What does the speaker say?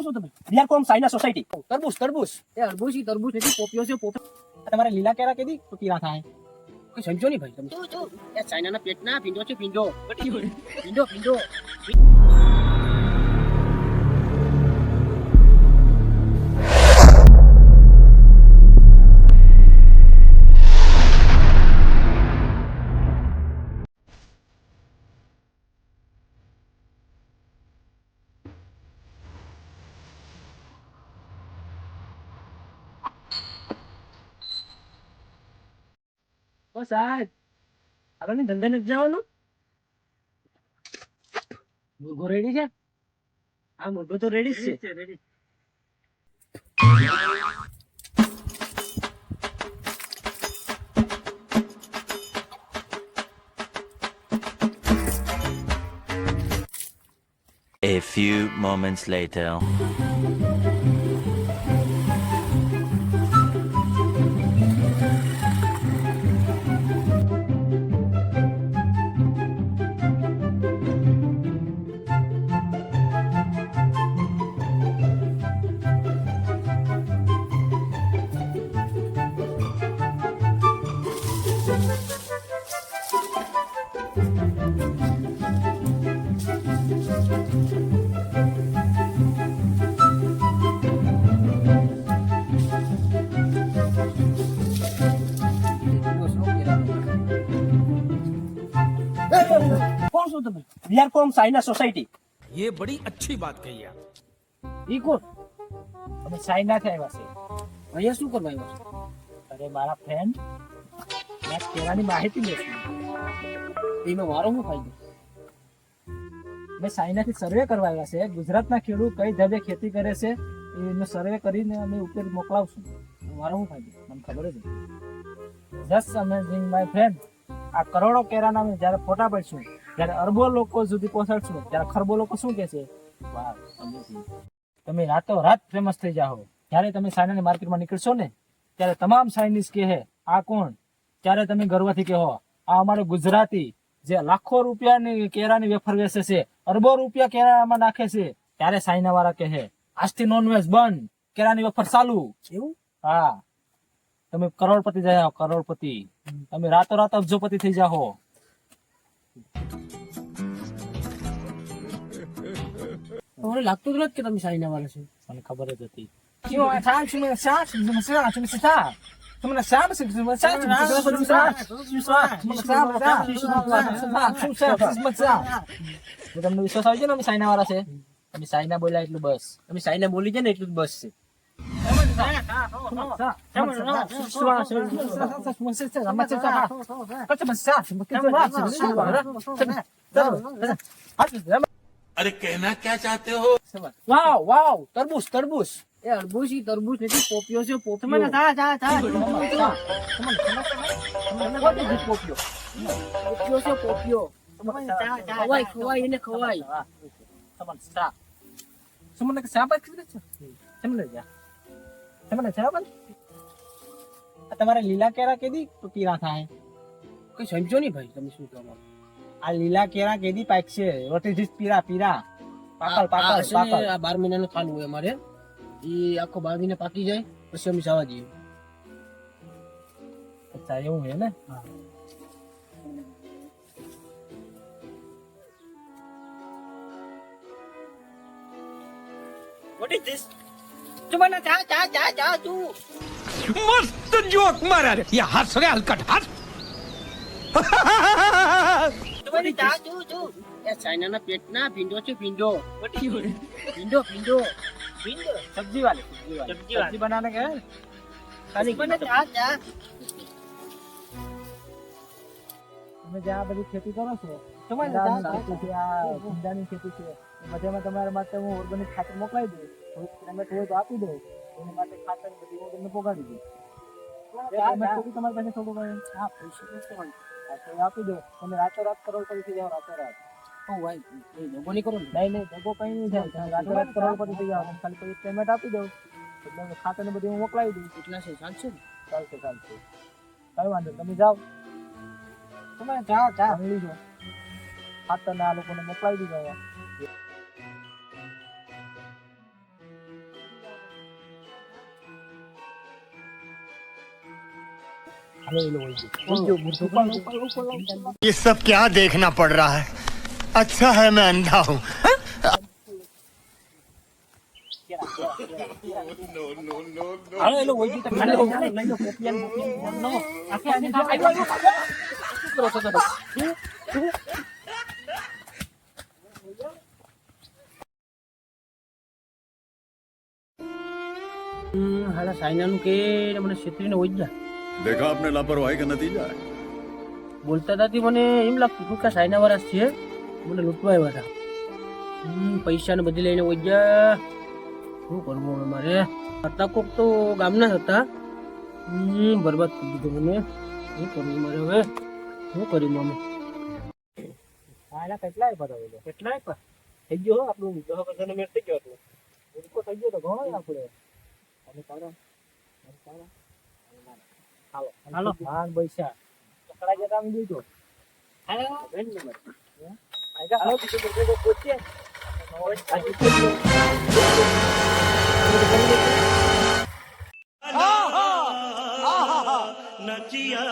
છો તમે? We are from China society. તરબૂચ એ અરબૂચ એટલે પોપિયો છે પોપિયો. તમારે લીલા કેરા કેદી તો પીરા થાય? કોઈ સમજો નહીં ભાઈ તમે. એ ચાઇનાના પેટના ભીંડો છે ભીંડો. ભીંડો. ઓ સાહેબ આગળની ધંધે નથી જવાનું? મુર્ગો રેડી છે? આ મુર્ગો તો રેડી જ છે. A few moments later. કોણ છો તમે? We are from China society. ये बड़ी अच्छी बात कही आप. ઈ કોણ? અમે ચાઇના થી આવ્યા છે. અહીંયા શું કરવા આવ્યો છે? અરે મારા ફ્રેન્ડ મેં કેરાની માહિતી લેશે. એમાં મારો શું ફાયદો? મેં ચાઇનાથી સર્વે કરવા આવ્યા છે. ગુજરાતના ખેડૂત કઈ ઢબે ખેતી કરે છે એનો સર્વે કરીને અમે ઉપર મોકલાવશું. મારો શું ફાયદો? મને ખબર જ જસ્ટ અમેઝિંગ માય ફ્રેન્ડ. આ કરોડો કેરાના અમે જ્યારે ફોટા પાડશું, જ્યારે અરબો લોકો સુધી પહોંચાડશું, ત્યારે ખરબો લોકો શું કહેશે? વાહ, amazing. તમે રાતો રાત ફેમસ થઈ જાઓ. જ્યારે તમે ચાઇનાની માર્કેટમાં નીકળશો ને ત્યારે તમામ ચાઇનીઝ કહે આ કોણ? ત્યારે તમે ગર્વથી કહો આ અમારો ગુજરાતી જે લાખો રૂપિયાની કેરાની વેફર વેચે છે, અરબો રૂપિયા કેરામાં નાખે છે. ત્યારે ચાઇના વાળા કહે આજથી નોનવેજ બંધ, કેરાની વેફર ચાલુ. એવું? હા, તમે કરોડપતિ જાઓ, કરોડપતિ. તમે રાતો રાત અબજોપતિ થઈ જાઓ. મને લાગતું જ નથી કે તમે ચાઇના વાળા છો. મને ખબર જ હતી. તમને વિશ્વાસ આવી જાય ને અમે ચાઇના વાળા છે? તમે ચાઇના બોલ્યા એટલું બસ. તમે ચાઇના બોલી જાય ને એટલું જ બસ છે. अरे कहना क्या चाहते हो? વાવ તરબૂચ એ અરબૂચ એટલે પોપિયો છે પોપિયો. પોપિયો છે પોપિયો. ખવાય એને ખવાય. તમારે લીલા કેરા કેદી તો પીરા થાય? કોઈ સમજો નહીં ભાઈ તમે શું કહો. આ લીલા કેરા કેદી પાકશે? વોટ ઇઝ ધીસ પીરા? પાકલ આ 12 મહિનાનું ખાનું હોય અમારે. ઈ આખો 12 મહિના પાકી જાય પછી અમે જવા દઈએ. અચ્છા, એવું હે ને? What is this? તું મને ચા તું. मस्त जोक मारा रे. ये हंस रे हलकट हंस. તું મને ચા તું. એ ચાઇનાના પેટના ભીંડો છે ભીંડો. ભીંડો. सब्जी वाले सब्जी बनाने के हैं? ખાલી મને ચા તમે જ્યાં બધી ખેતી કરો છો, તમારે ખેતી છે, આ ભીંડાની ખેતી છે, બધામાં તમારા માટે હું ઓર્ગેનિક ખાતર મોકલાવી દઉં. થોડુંક હોય તો આપી દઉં. એની માટે ખાતર બધી હું તમને પોગાડી દઉં. તમારી પાસે થોડું આપી દો. તમે રાતો રાત કરોડપતિ થઈ જાઓ. રાતો રાત દગો નહીં કરો ને. નહીં દગો કઈ નહીં થાય. તમે રાતો રાત કરોડપતિ થઈ જાઓ. ખાલી પછી પેમેન્ટ આપી દઉં એટલે ખાતર ને બધી હું મોકલાવી દઉં. કેટલા છે? ચાલશે ને? ચાલશે કઈ વાંધો નહીં. તમે જાઓ, તમે ચા લીજો. ખાતર ને આ લોકોને મોકલાવી દીધો. હાલો એલો હોય છે ये सब क्या देखना पड़ रहा है अच्छा है मैं अंधा हूँ હાલો એલો હોય છે હાલો લઈ લો પોપિયાન નો આખે આને આયો કરો તો હાલા સાયનાનું કે મને છેતરીને વહી ગયા. देखा आपने लापरवाही का नतीजा है બોલતા હતા મને એમ લાગતું હતું કે સાયના વાળા છે મને લૂંટવા આવ્યા હતા. પૈસા ને બધી લઈને વહી ગયા. શું કરવું હવે મારે? હતા કોક તો ગામના જ હતા. બરબાદ કરી દીધો મને. શું કરવું મારે હવે? શું કર્યું અમે? આના કેટલા આપ્યા કેટલા આપ્યા થઈ ગયો આપણું 10% મેળ થઈ ગયો હતો ઉડકો થઈ ગયો તો ઘણો આપણે અને તારા હાલો હાલો ભાન પૈસા પકડા જતા આમ દીધો હાલો બેન નંબર આયગા હાલો બીજો બેગો પોચે આજે नचिया